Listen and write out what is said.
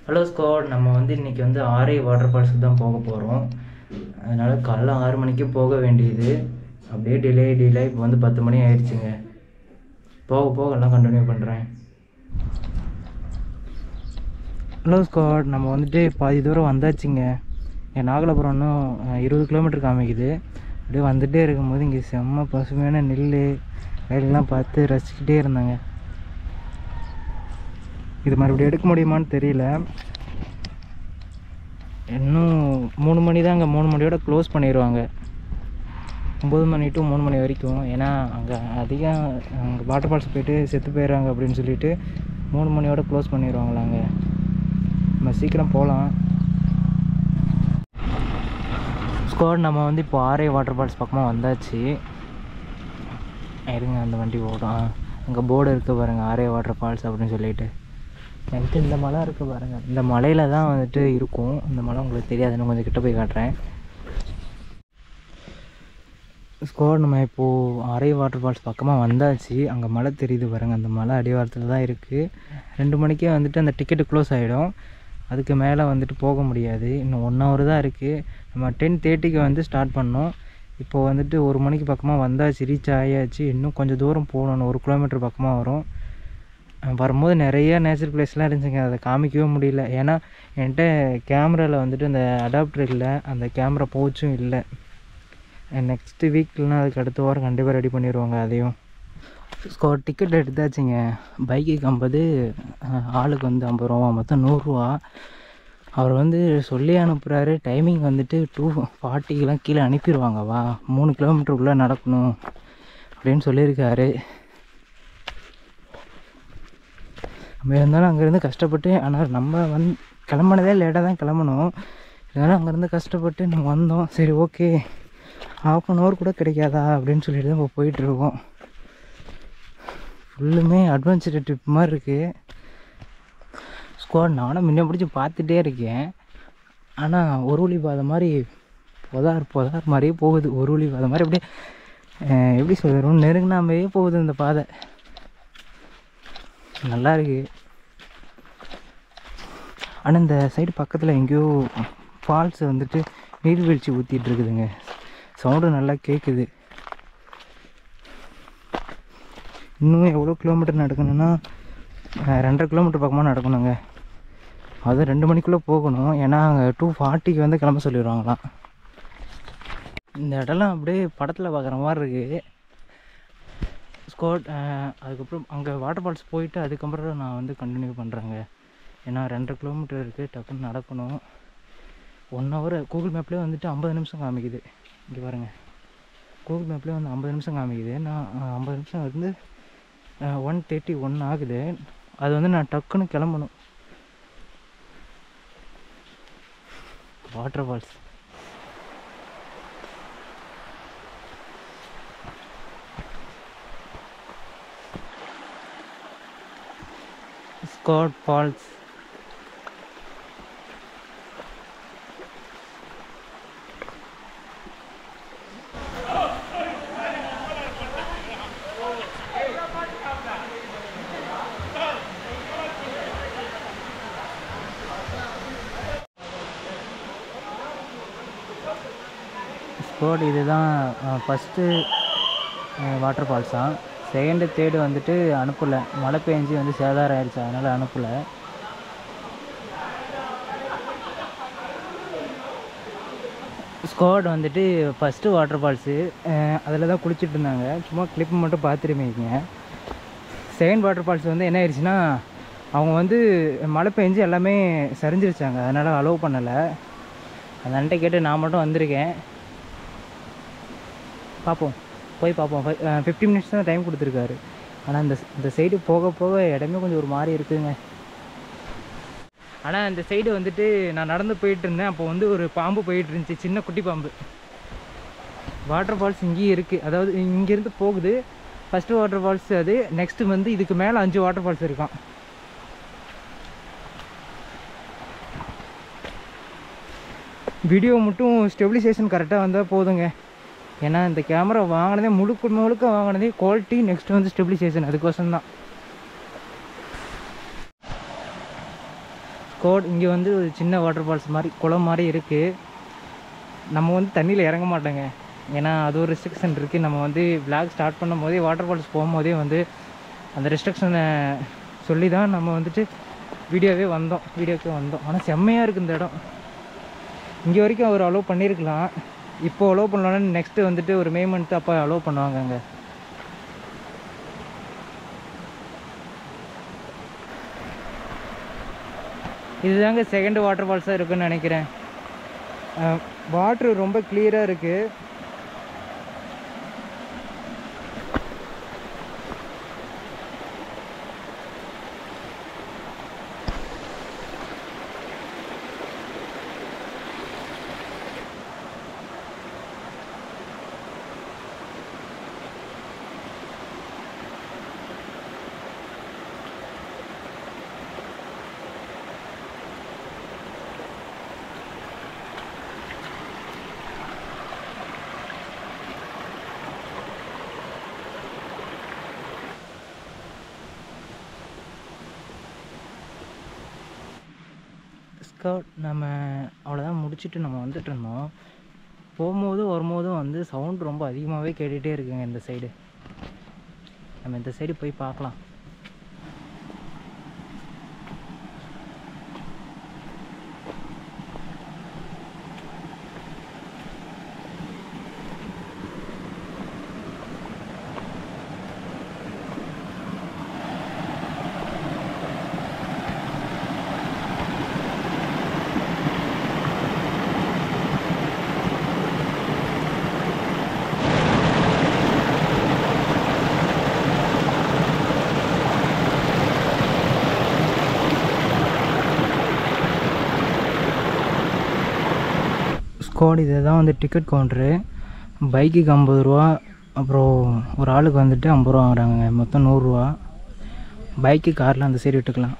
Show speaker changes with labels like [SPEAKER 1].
[SPEAKER 1] Hello squad, நம்ம இன்றைக்கி RI water ஃபால்ஸுக்கு தான் போக போகிறோம். அதனால் காலைல 6 மணிக்கு போக வேண்டியது. அப்படியே டிலே இப்போ 10 மணி ஆயிடுச்சுங்க. போக எல்லாம் கண்டினியூ பண்ணுறேன். ஹலோ ஸ்குவாட், நம்ம பாதி தூரம் வந்தாச்சுங்க. என் நாகலாபுரம் இன்னும் 20 கிலோமீட்டர் காமிக்குது. அப்படியே வந்துகிட்டே இருக்கும்போது இங்கே செம்ம பசுமையான நெல் வயலெல்லாம் பார்த்து ரசிச்சுக்கிட்டே இருந்தாங்க. இது மறுபடியும் எடுக்க முடியுமான்னு தெரியல. இன்னும் 3 மணி தாங்க. 3 மணியோட க்ளோஸ் பண்ணிடுவாங்க. 9 மணி டு 3 மணி வரைக்கும். ஏன்னா அங்கே அதிகம் அங்கே வாட்டர் ஃபால்ஸ் போய்ட்டு செத்து போயிடுறாங்க அப்படின்னு சொல்லிட்டு 3 மணியோட க்ளோஸ் பண்ணிடுவாங்களாங்க. நம்ம சீக்கிரம் போகலாம். ஸ்குவாட், நம்ம இப்போ ஆர்ஐ வாட்டர் ஃபால்ஸ் பக்கமாக வந்தாச்சு. இருங்க, அந்த வண்டி ஓடும். அங்கே போர்டு இருக்குது பாருங்கள், ஆர்ஐ வாட்டர் ஃபால்ஸ் அப்படின்னு சொல்லிட்டு. இந்த மலை இருக்குது பாருங்கள். இந்த மலையில் தான் இருக்கும். இந்த மலை உங்களுக்கு தெரியாதுன்னு கொஞ்சம் கிட்ட போய் காட்டுறேன். ஸ்குவாட், நம்ம இப்போது ஆர்ஐ வாட்டர் ஃபால்ஸ் பக்கமாக வந்தாச்சு. அங்கே மலை தெரியுது பாருங்கள். அந்த மலை அடிவாரத்தில் தான் இருக்குது. 2 மணிக்கே அந்த டிக்கெட்டு க்ளோஸ் ஆகிடும். அதுக்கு மேலே போக முடியாது. இன்னும் 1 hour தான் இருக்குது. நம்ம 10:30க்கு ஸ்டார்ட் பண்ணோம். இப்போது 1 மணிக்கு பக்கமாக வந்தாச்சு, ரீச் ஆகியாச்சு. இன்னும் கொஞ்சம் தூரம் போகணும். 1 கிலோமீட்டர் பக்கமாக வரும். வரும்போது நிறைய நேச்சுரல் பிளேஸ்லாம் இருந்துச்சுங்க. அதை காமிக்கவே முடியல. ஏன்னா என்கிட்ட கேமராவில் அந்த அடாப்டர் இல்லை, அந்த கேமரா பவுச்சும் இல்லை. நெக்ஸ்ட்டு வீக் இல்லைனா அதுக்கு அடுத்த வாரம் கண்டிப்பாக ரெடி பண்ணிடுவாங்க அதையும். ஸ்குவாட், டிக்கெட் எடுத்தாச்சுங்க. பைக்குக்கு 50, ஆளுக்கு 50 ரூபா, மொத்தம் 100 ரூபா. அவர் சொல்லி அனுப்புகிறாரு. டைமிங் 2:40 கீழே அனுப்பிடுவாங்கவா, 3 கிலோமீட்டருக்குள்ளே நடக்கணும் அப்படின்னு சொல்லியிருக்காரு. நம்ம இருந்தாலும் அங்கேருந்து கஷ்டப்பட்டு, ஆனால் நம்ம கிளம்புனதே லேட்டாக தான் கிளம்பணும். இருந்தாலும் அங்கேருந்து கஷ்டப்பட்டு நம்ம வந்தோம். சரி, ஓகே, 1/2 hour கூட கிடைக்காதா அப்படின்னு சொல்லிட்டு தான் இப்போ போயிட்டுருக்கோம். ஃபுல்லுமே அட்வென்ச்சர் ட்ரிப் மாதிரி இருக்குது. ஸ்குவாட், நானும் முன்ன பிடிச்சி பார்த்துட்டே இருக்கேன். ஆனால் ஒரு வழி பாதை மாதிரி புதார் மாதிரியே போகுது. ஒரு வழி பாதை மாதிரி அப்படியே எப்படி சொல்கிறோம், நெருங்கினாமையே போகுது இந்த பாதை. நல்லா இருக்கு. ஆனால் இந்த சைடு பக்கத்தில் எங்கேயோ ஃபால்ஸ் நீர்வீழ்ச்சி ஊற்றிட்டு இருக்குதுங்க. சவுண்டு நல்லா கேட்குது. இன்னும் எவ்வளோ கிலோமீட்டர் நடக்கணும்னா 2.5 கிலோமீட்டர் பக்கமாக நடக்கணுங்க. அது 2 மணிக்குள்ளே போகணும். ஏன்னா அங்கே 2:40க்கு கிளம்ப சொல்லிடுவாங்களாம். இந்த இடம்லாம் அப்படியே படத்தில் பார்க்குற மாதிரி இருக்குது. ஸ்குவாட், அதுக்கப்புறம் அங்கே வாட்டர் ஃபால்ஸ் போயிட்டு அதுக்கப்புறம் நான் கண்டினியூ பண்ணுறேங்க. ஏன்னா 2.5 கிலோமீட்டர் இருக்குது, டக்குன்னு நடக்கணும். 1 hour கூகுள் மேப்லேயே 50 நிமிஷம் காமிக்குது. இங்கே பாருங்கள், கூகுள் மேப்லேயே 50 நிமிஷம் காமிக்குது. நான் 50 நிமிஷம் 1:31 ஆகுது. அது நான் டக்குன்னு கிளம்பணும். Waterfalls squad falls. Squad, இதுதான் ஃபஸ்ட்டு வாட்டர் ஃபால்ஸ் தான். 2nd, 3rd அனுப்பலை. மழை பெஞ்சு சேதாரம் ஆயிடுச்சு, அதனால் அனுப்பலை. ஸ்குவாட், ஃபஸ்ட்டு வாட்டர் ஃபால்ஸு அதில் தான் குளிச்சுட்டு இருந்தாங்க. சும்மா கிளிப் மட்டும் பார்த்துருமீங்க. 2nd வாட்டர் ஃபால்ஸ் என்ன ஆயிடுச்சுன்னா, அவங்க மழை பெஞ்சு எல்லாமே சரிஞ்சிருச்சாங்க, அதனால் அலோவ் பண்ணலை. அதன்ட்ட கேட்டு நான் மட்டும் வந்திருக்கேன். பார்ப்போம், போய் பார்ப்போம். 50 minutes தான் டைம் கொடுத்துருக்காரு. ஆனால் இந்த சைடு போக இடமே கொஞ்சம் ஒரு மாதிரி இருக்குதுங்க. ஆனால் இந்த சைடு நான் நடந்து போயிட்டு இருந்தேன். அப்போ ஒரு பாம்பு போயிட்டு இருந்துச்சு, சின்ன குட்டி பாம்பு. வாட்டர் ஃபால்ஸ் இங்கேயும் இருக்குது. அதாவது இங்கேருந்து போகுது. ஃபஸ்ட்டு வாட்டர் ஃபால்ஸ் அது. நெக்ஸ்ட்டு இதுக்கு மேலே 5 வாட்டர் ஃபால்ஸ் இருக்கான். வீடியோ மட்டும் ஸ்டெபிலைசேஷன் கரெக்டாக வந்தால் போதுங்க. ஏன்னா இந்த கேமரா வாங்கினதே முழுக்க வாங்கினதே குவாலிட்டி, நெக்ஸ்ட்டு ஸ்டெபிலைசேஷன், அதுக்கோசம் தான். ஸ்கோட் இங்கே வந்து ஒரு சின்ன வாட்டர் ஃபால்ஸ் மாதிரி குளம் மாதிரி இருக்குது. நம்ம வந்து தண்ணியில் இறங்க மாட்டோங்க, ஏன்னா அது ஒரு ரெஸ்ட்ரிக்ஷன் இருக்குது. நம்ம வந்து விளாக் ஸ்டார்ட் பண்ணும் போதே வாட்டர் ஃபால்ஸ் போகும்போதே வந்து அந்த ரெஸ்ட்ரிக்ஷனை சொல்லி தான் நம்ம வந்துட்டு வீடியோக்கே வந்தோம். ஆனால் செம்மையாக இருக்குது இந்த இடம். இங்கே வரைக்கும் அவர் அலோவ் பண்ணியிருக்கலாம், இப்போ அலோவ் பண்ணலான்னு நெக்ஸ்ட்டு வந்துட்டு ஒரு மே மந்த்து அப்போ அலோவ் பண்ணுவாங்க அங்கே. இதுதாங்க செகண்ட் வாட்டர் ஃபால்ஸாக இருக்குன்னு நினைக்கிறேன். வாட்ரு ரொம்ப கிளியராக இருக்குது. நம்ம அவ்வளோதான் முடிச்சுட்டு நம்ம வந்துட்டு இருந்தோம். போகும்போதும் வரும்போதும் வந்து சவுண்ட் ரொம்ப அதிகமாகவே கேட்டுகிட்டே இருக்குங்க இந்த சைடு. நம்ம இந்த சைடு போய் பார்க்கலாம். ஸ்குவாட் இதுதான் வந்து டிக்கெட் கவுண்ட்ரு. பைக்குக்கு 50 ரூபா, அப்புறம் ஒரு ஆளுக்கு வந்துட்டு 50 ரூபா வாங்குறாங்க, மொத்தம் 100 ரூபா. பைக்கு காரில் அந்த சைடு விட்டுக்கலாம்.